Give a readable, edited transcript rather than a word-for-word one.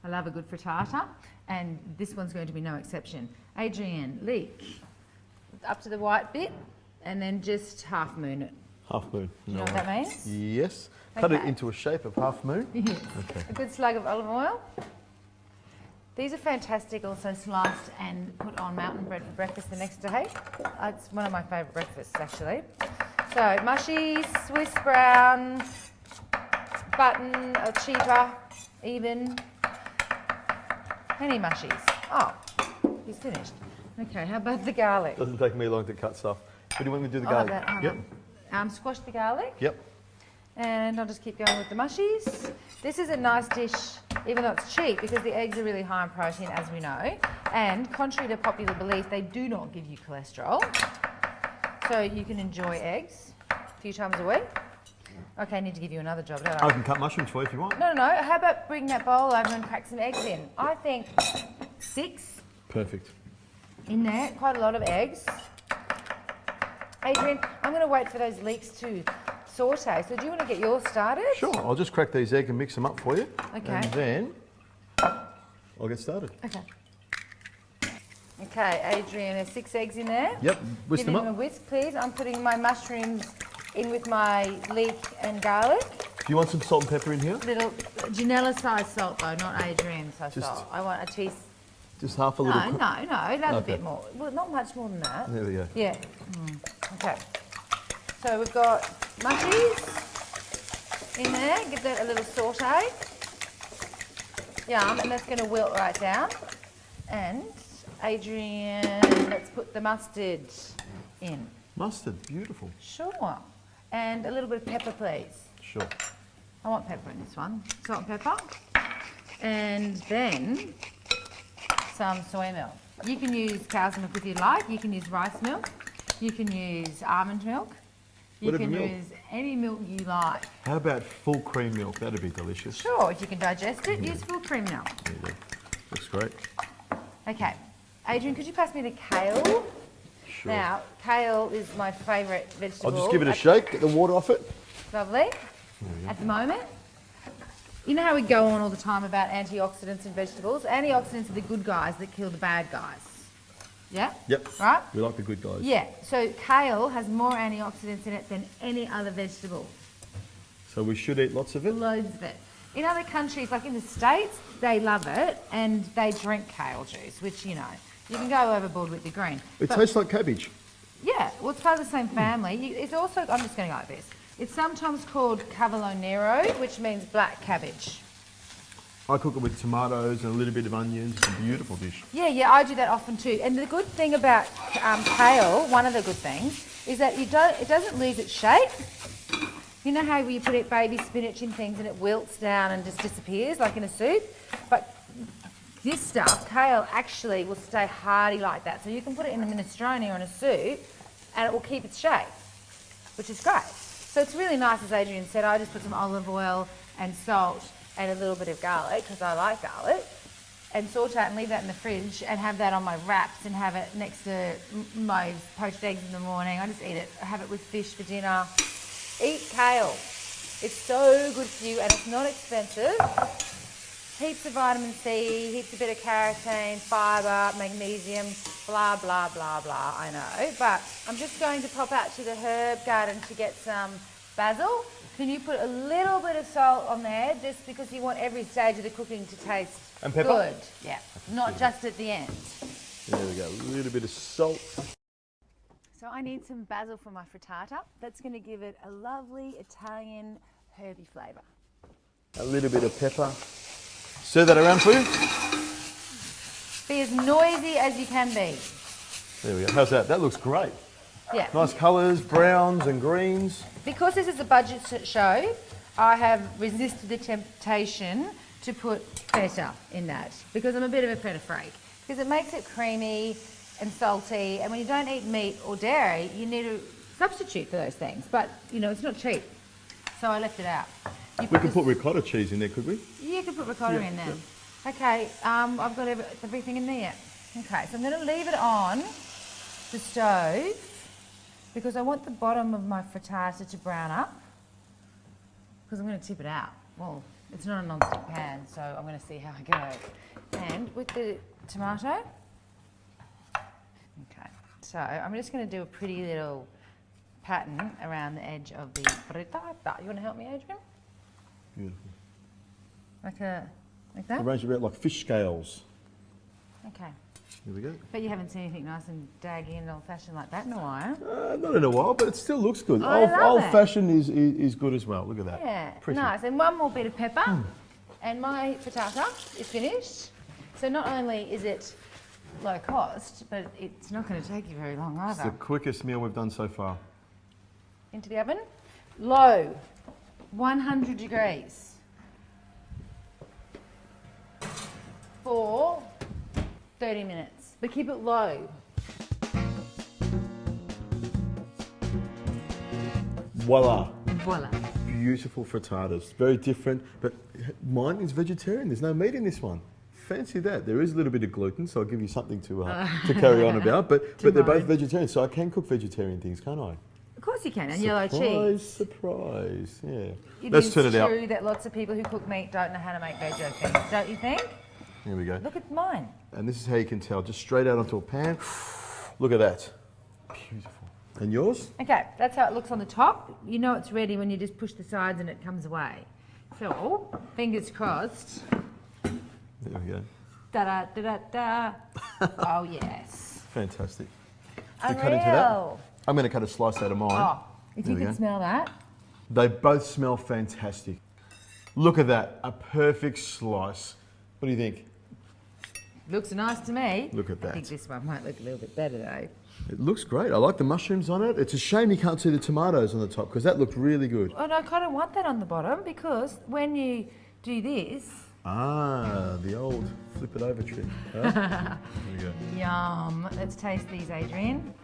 I love a good frittata, and this one's going to be no exception. Adrienne, leek, up to the white bit, and then just half moon it. Half moon. Do you know what that means? Yes. Okay. Cut it into a shape of half moon. Yes. Okay. A good slug of olive oil. These are fantastic, also sliced and put on mountain bread for breakfast the next day. It's one of my favourite breakfasts, actually. So, mushy, Swiss brown, button, or cheaper, even. Any mushies? Oh, he's finished. Okay, how about the garlic? Doesn't take me long to cut stuff. But do you want me to do the garlic? Yep. Squash the garlic. Yep. And I'll just keep going with the mushies. This is a nice dish, even though it's cheap, because the eggs are really high in protein, as we know. And contrary to popular belief, they do not give you cholesterol. So you can enjoy eggs a few times a week. Okay, I need to give you another job, don't I? I can cut mushrooms for you if you want. No. How about bring that bowl over and crack some eggs in? I think 6. Perfect. In there, quite a lot of eggs. Adrienne, I'm going to wait for those leeks to saute. So do you want to get yours started? Sure, I'll just crack these eggs and mix them up for you. Okay. And then I'll get started. Okay. Okay, Adrienne, there's 6 eggs in there. Yep, whisk them Give them a up. whisk, please. I'm putting my mushrooms in with my leek and garlic. Do you want some salt and pepper in here? Little Janella-sized salt, though, not Adrienne-sized Just- salt. I want a teaspoon. Just half a little. No, that's a Okay. bit more. Well, not much more than that. There we go. Yeah. Okay. So we've got mushies in there. Give that a little saute. Yum, and that's going to wilt right down. And Adrienne, let's put the mustard in. Mustard, beautiful. Sure. And a little bit of pepper, please. Sure. I want pepper in this one. Salt and pepper. And then some soy milk. You can use cow's milk if you like. You can use rice milk. You can use almond milk. You Whatever can milk. use any milk you like. How about full cream milk? That'd be delicious. Sure, if you can digest it, use full cream milk. There you go. Looks great. Okay. Adrienne, could you pass me the kale? Sure. Now, kale is my favourite vegetable. I'll just give it a shake, get the water off it. Lovely. At the moment. You know how we go on all the time about antioxidants in vegetables? Antioxidants are the good guys that kill the bad guys. Yeah? Yep. Right? We like the good guys. Yeah. So kale has more antioxidants in it than any other vegetable. So we should eat lots of it? Loads of it. In other countries, like in the States, they love it and they drink kale juice, which, you know, you can go overboard with the green. It tastes like cabbage. Yeah, well, it's part of the same family. It's also, I'm just going to go like this. It's sometimes called cavolo nero, which means black cabbage. I cook it with tomatoes and a little bit of onions. It's a beautiful dish. Yeah, I do that often too. And the good thing about kale, one of the good things, is that it doesn't lose its shape. You know how you put baby spinach in things and it wilts down and just disappears, like in a soup? But this stuff, kale, actually will stay hardy like that. So you can put it in a minestrone or in a soup and it will keep its shape, which is great. So it's really nice, as Adrienne said. I just put some olive oil and salt and a little bit of garlic, because I like garlic, and saute it and leave that in the fridge and have that on my wraps and have it next to my poached eggs in the morning. I just eat it. I have it with fish for dinner. Eat kale. It's so good for you and it's not expensive. Heaps of vitamin C, heaps of beta carotene, fibre, magnesium, blah, blah, blah, blah, I know. But I'm just going to pop out to the herb garden to get some basil. Can you put a little bit of salt on there just because you want every stage of the cooking to taste And pepper? good? Yeah, not just at the end. There we go. A little bit of salt. So I need some basil for my frittata. That's going to give it a lovely Italian herby flavour. A little bit of pepper. Stir that around for you. Be as noisy as you can be. There we go. How's that? That looks great. Yeah. Nice colours, browns and greens. Because this is a budget show, I have resisted the temptation to put feta in that because I'm a bit of a feta freak. Because it makes it creamy and salty, and when you don't eat meat or dairy, you need to substitute for those things. But, you know, it's not cheap. So I left it out. We could put ricotta cheese in there, could we? You could put ricotta in there. Yeah. Okay, I've got everything in there. Okay, so I'm going to leave it on the stove because I want the bottom of my frittata to brown up because I'm going to tip it out. Well, It's not a non-stick pan, so I'm going to see how I go. And with the tomato, okay, so I'm just going to do a pretty little pattern around the edge of the frittata. You want to help me, Adrian? Beautiful. Like that? Arrange it a bit like fish scales. Okay. Here we go. But you haven't seen anything nice and daggy and old-fashioned like that in a while. Not in a while, but it still looks good. I love it. Old-fashioned is good as well. Look at that. Yeah, Pretty. nice. And one more bit of pepper, and my frittata is finished. So not only is it low cost, but it's not going to take you very long It's the either. quickest meal we've done so far. Into the oven. Low, 100 degrees. For 30 minutes, but keep it low. Voila. Voila. Beautiful frittatas. Very different, but mine is vegetarian. There's no meat in this one. Fancy that. There is a little bit of gluten, so I'll give you something to carry on about. But they're both vegetarian, so I can cook vegetarian things, can't I? Of course you can, and yellow cheese. Surprise, yeah. Let's turn it out. It is true that lots of people who cook meat don't know how to make veggie things, don't you think? Here we go. Look at mine. And this is how you can tell, just straight out onto a pan. Look at that. Beautiful. And yours? Okay, that's how it looks on the top. You know it's ready when you just push the sides and it comes away. So, fingers crossed. There we go. Da da da da da. Oh yes. Fantastic. Unreal. I'm going to cut a slice out of mine. Oh, if you can smell that. They both smell fantastic. Look at that, a perfect slice. What do you think? Looks nice to me. Look at that. I think this one might look a little bit better though. It looks great. I like the mushrooms on it. It's a shame you can't see the tomatoes on the top because that looked really good. Oh no, I kind of want that on the bottom because when you do this. Ah, the old flip it over trick. Huh? There we go. Yum. Let's taste these, Adrian.